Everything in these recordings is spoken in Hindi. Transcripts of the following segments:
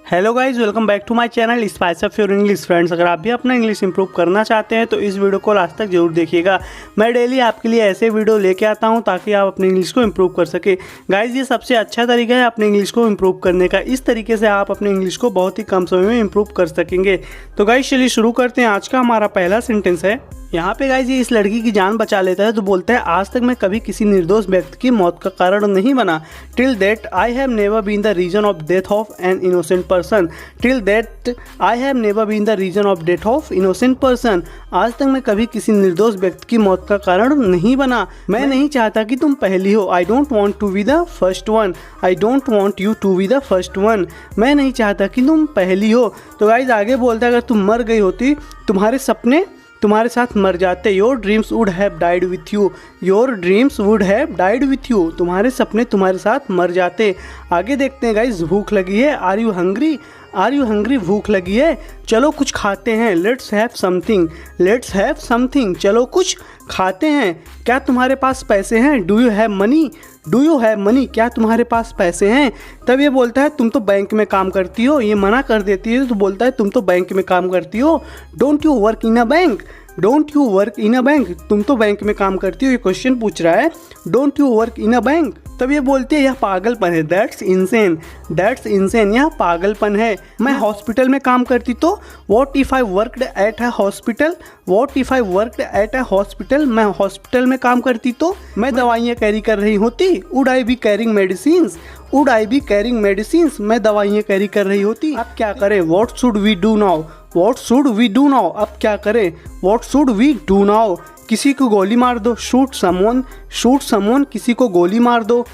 Hello guys, welcome back to my channel spice of your English. Friends, अगर आप भी अपना इंग्लिश इंप्रूव करना चाहते हैं तो इस वीडियो को लास्ट तक जरूर देखिएगा। मैं डेली आपके लिए ऐसे वीडियो लेके आता हूं ताकि आप अपनी इंग्लिश को इंप्रूव कर सके। गाइज, ये सबसे अच्छा तरीका है अपनी इंग्लिश को इंप्रूव करने का। इस तरीके से आप अपनी इंग्लिश को बहुत ही कम समय में इंप्रूव कर सकेंगे। तो गाइज चलिए शुरू करते हैं। आज का हमारा पहला सेंटेंस है, यहाँ पे गाइज ये इस लड़की की जान बचा लेता है तो बोलता है, आज तक मैं कभी किसी निर्दोष व्यक्ति की मौत का कारण नहीं बना। Till that I have never been the reason of death of an innocent person. Till that I have never been the reason of death of innocent person. आज तक मैं कभी किसी निर्दोष व्यक्ति की मौत का कारण नहीं बना। मैं नहीं चाहता कि तुम पहली हो। I don't want to be the first one. I don't want you to be the first one. मैं नहीं चाहता कि तुम पहली हो। तो गाइज आगे बोलता है, अगर तुम मर गई होती, तुम्हारे सपने तुम्हारे साथ मर जाते। Your dreams would have died with you. Your dreams would have died with you. तुम्हारे सपने तुम्हारे साथ मर जाते। आगे देखते हैं गाइज, भूख लगी है। Are you hungry? Are you hungry? भूख लगी है, चलो कुछ खाते हैं। Let's have something. Let's have something. चलो कुछ खाते हैं। क्या तुम्हारे पास पैसे हैं? Do you have money? Do you have money? क्या तुम्हारे पास पैसे हैं? तब ये बोलता है, तुम तो बैंक में काम करती हो। ये मना कर देती है तो बोलता है, तुम तो बैंक में काम करती हो। Don't you work in a bank? Don't you work in a bank? तुम तो बैंक में काम करती हो। ये क्वेश्चन पूछ रहा है, don't you work in a bank. तब ये बोलती है, यह पागलपन है। That's insane. That's insane. यह पागलपन है। मैं हॉस्पिटल में काम करती तो what if I worked at a hospital? What if I worked at a hospital? मैं हॉस्पिटल में काम करती तो मैं दवाइयाँ कैरी कर रही होती। Would I be carrying medicines? Would I be carrying medicines? मैं दवाइयाँ कैरी कर रही होती। अब क्या करें? What should we do now? What should we do now? अब क्या करें? What should we do now? किसी को गोली मार दो। Shoot someone. Shoot someone. किसी को गोली मार दो।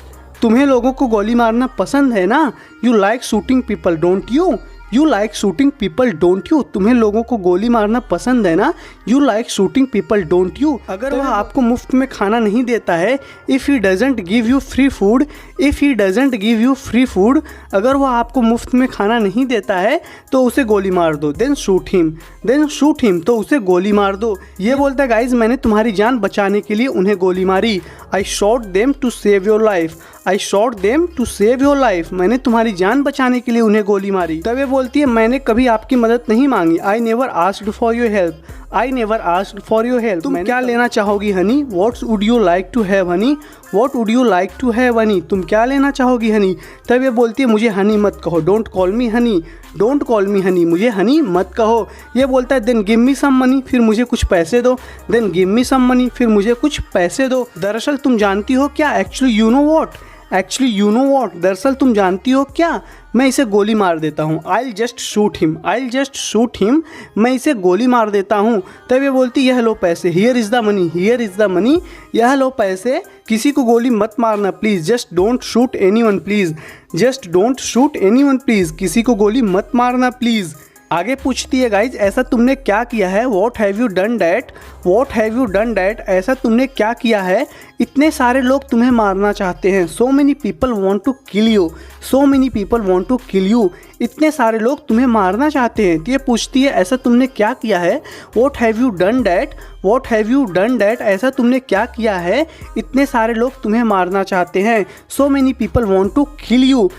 तुम्हें लोगों को गोली मारना पसंद है ना? You like shooting people, don't you? You like shooting people, don't you? तुम्हें लोगों को गोली मारना पसंद है ना? You like shooting people, don't you? अगर वह आपको मुफ्त में खाना नहीं देता है, if he doesn't give you free food, if he doesn't give you free food, अगर वह आपको मुफ्त में खाना नहीं देता है तो उसे गोली मार दो। Then shoot him. Then shoot him. तो उसे गोली मार दो। ये बोलता है, गाइज मैंने तुम्हारी जान बचाने के लिए उन्हें गोली मारी। I shot them to save your life. I shot them to save your life. मैंने तुम्हारी जान बचाने के लिए उन्हें गोली मारी। तब ये बोलती है, मैंने कभी आपकी मदद नहीं मांगी। I never asked for your help. I never asked for your help. तुम क्या लेना चाहोगी honey? What would you like to have honey? What would you like to have honey? तुम क्या लेना चाहोगी हनी? तब ये बोलती है, मुझे हनी मत कहो। Don't call me honey. Don't call me honey. मुझे हनी मत कहो। ये बोलता है, then give me some money. फिर मुझे कुछ पैसे दो। Then give me some money. फिर मुझे कुछ पैसे दो। दरअसल तुम जानती हो क्या? Actually you know what? Actually you know what? दरअसल तुम जानती हो क्या? मैं इसे गोली मार देता हूँ। I just shoot him. I just shoot him. मैं इसे गोली मार देता हूँ। तब ये बोलती, यह लो पैसे। Here is the money. Here is the money. यह लो पैसे। किसी को गोली मत मारना please. Just don't shoot anyone please. Just don't shoot anyone please. किसी को गोली मत मारना प्लीज़। आगे पूछती है, गाइज ऐसा तुमने क्या किया है? What have you done that? What have you done that? ऐसा तुमने क्या किया है? इतने सारे लोग तुम्हें मारना चाहते हैं। So many people want to kill you. So many people want to kill you. इतने सारे लोग तुम्हें मारना चाहते हैं। तो ये पूछती है, ऐसा तुमने क्या किया है? What have you done that? What have you done that? ऐसा तुमने क्या किया है? इतने सारे लोग तुम्हें मारना चाहते हैं। So many people want to kill you.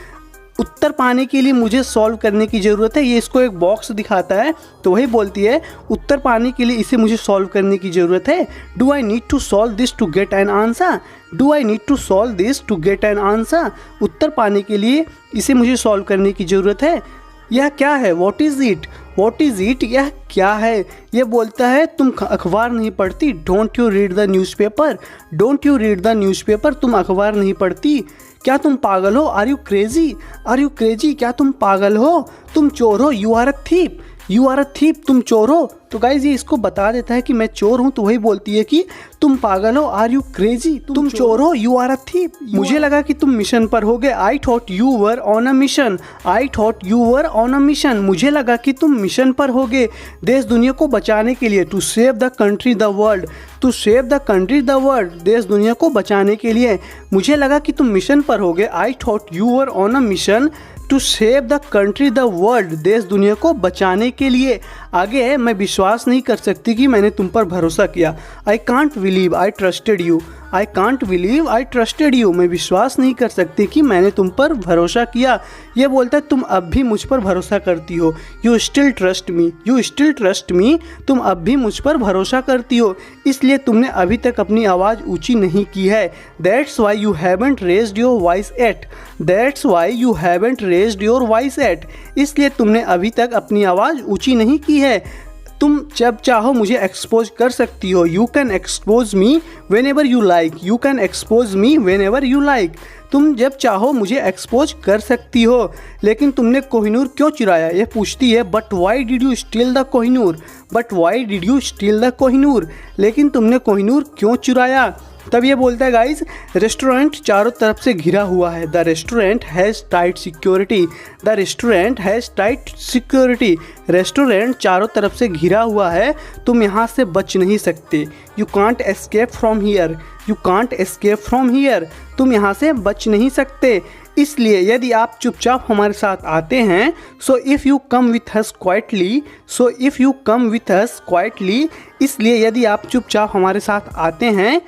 उत्तर पाने के लिए मुझे सॉल्व करने की ज़रूरत है। ये इसको एक बॉक्स दिखाता है तो वही बोलती है, उत्तर पाने के लिए इसे मुझे सॉल्व करने की ज़रूरत है। Do I need to solve this to get an answer? Do I need to solve this to get an answer? उत्तर पाने के लिए इसे मुझे सॉल्व करने की ज़रूरत है। यह क्या है? What is it? What is it? यह क्या है? ये बोलता है, तुम अखबार नहीं पढ़ती। Don't you read the newspaper? Don't you read the newspaper? तुम अखबार नहीं पढ़ती। क्या तुम पागल हो? Are you crazy? Are you crazy? क्या तुम पागल हो? तुम चोर हो। You are a thief. You are a thief. तुम चोर हो। तो गाइज ये इसको बता देता है कि मैं चोर हूँ। तो वही बोलती है कि तुम पागल हो। Are you crazy? तुम चोर हो। You are a thief. मुझे लगा कि तुम मिशन पर होगे। I thought you were on a mission. I thought you were on a mission. मुझे लगा कि तुम मिशन पर होगे देश दुनिया को बचाने के लिए। To save the country the world. To save the country the world. देश दुनिया को बचाने के लिए मुझे लगा कि तुम मिशन पर होगे। I thought you were on a mission to save the country the world. देश दुनिया को बचाने के लिए। आगे है, मैं विश्वास नहीं कर सकती कि मैंने तुम पर भरोसा किया। I can't believe I trusted you. I can't believe I trusted you, मैं विश्वास नहीं कर सकती कि मैंने तुम पर भरोसा किया। ये बोलता है तुम अब भी मुझ पर भरोसा करती हो। You still trust me, you still trust me, तुम अब भी मुझ पर भरोसा करती हो, इसलिए तुमने अभी तक अपनी आवाज़ ऊंची नहीं की है। That's why you haven't raised your voice at, that's why you haven't raised your voice at, इसलिए तुमने अभी तक अपनी आवाज़ ऊंची नहीं की है। तुम जब चाहो मुझे एक्सपोज कर सकती हो। You can expose me when ever you like, you can expose me when ever you like, तुम जब चाहो मुझे एक्सपोज कर सकती हो। लेकिन तुमने कोहिनूर क्यों चुराया, ये पूछती है। But why did you steel the Kohinoor, but why did you steel the Kohinoor, लेकिन तुमने कोहिनूर क्यों चुराया। तब ये बोलता है गाइज रेस्टोरेंट चारों तरफ से घिरा हुआ है। The restaurant has tight security, the restaurant has tight security, restaurant चारों तरफ से घिरा हुआ है, तुम यहाँ से बच नहीं सकते। You can't escape from here, you can't escape from here, तुम यहाँ से बच नहीं सकते, इसलिए यदि आप चुपचाप हमारे साथ आते हैं। So if you come with us quietly, so if you come with us quietly, इसलिए यदि आप चुपचाप हमारे साथ आते हैं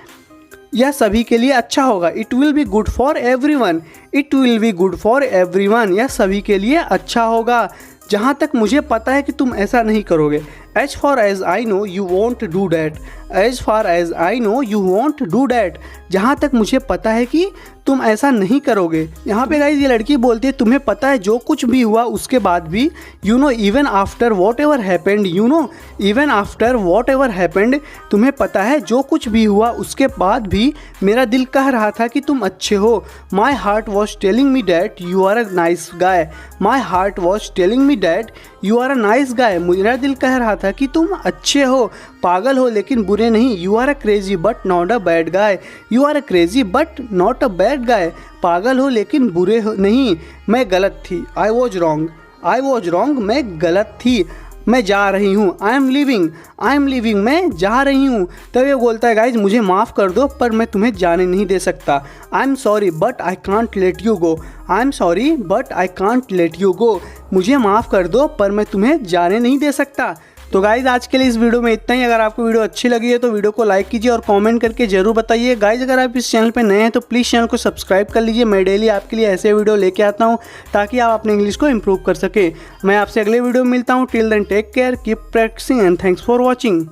यह सभी के लिए अच्छा होगा। It will be good for every one, it will be good for every one, यह सभी के लिए अच्छा होगा। जहाँ तक मुझे पता है कि तुम ऐसा नहीं करोगे। As far as I know you won't do that, as far as I know you won't do that, जहाँ तक मुझे पता है कि तुम ऐसा नहीं करोगे। यहाँ पे गाइज ये लड़की बोलती है तुम्हें पता है जो कुछ भी हुआ उसके बाद भी, you know even after what ever happened, you know even after what ever happened, तुम्हें पता है जो कुछ भी हुआ उसके बाद भी मेरा दिल कह रहा था कि तुम अच्छे हो। My heart was telling me that you are a nice guy, my heart was telling me that you are a nice guy, मेरा दिल कह रहा था कि तुम अच्छे हो, पागल हो लेकिन बुरे नहीं। You are a crazy but not a bad guy, you are a crazy but not a bad guy, पागल हो लेकिन बुरे हो नहीं। मैं गलत थी, I was wrong, I was wrong, मैं गलत थी। मैं जा रही हूँ, I am living, I am living, मैं जा रही हूँ। तब ये बोलता है गाइज मुझे माफ़ कर दो पर मैं तुम्हें जाने नहीं दे सकता। I am sorry but I can't let you go, I am sorry but I can't let you go, मुझे माफ़ कर दो पर मैं तुम्हें जाने नहीं दे सकता। तो गाइज़ आज के लिए इस वीडियो में इतना ही। अगर आपको वीडियो अच्छी लगी है तो वीडियो को लाइक कीजिए और कमेंट करके जरूर बताइए। गाइज़ अगर आप इस चैनल पे नए हैं तो प्लीज़ चैनल को सब्सक्राइब कर लीजिए। मैं डेली आपके लिए ऐसे वीडियो लेके आता हूँ ताकि आप अपने इंग्लिश को इम्प्रूव कर सके। मैं आपसे अगले वीडियो में मिलता हूँ। Till then take care, keep practising and thanks for watching.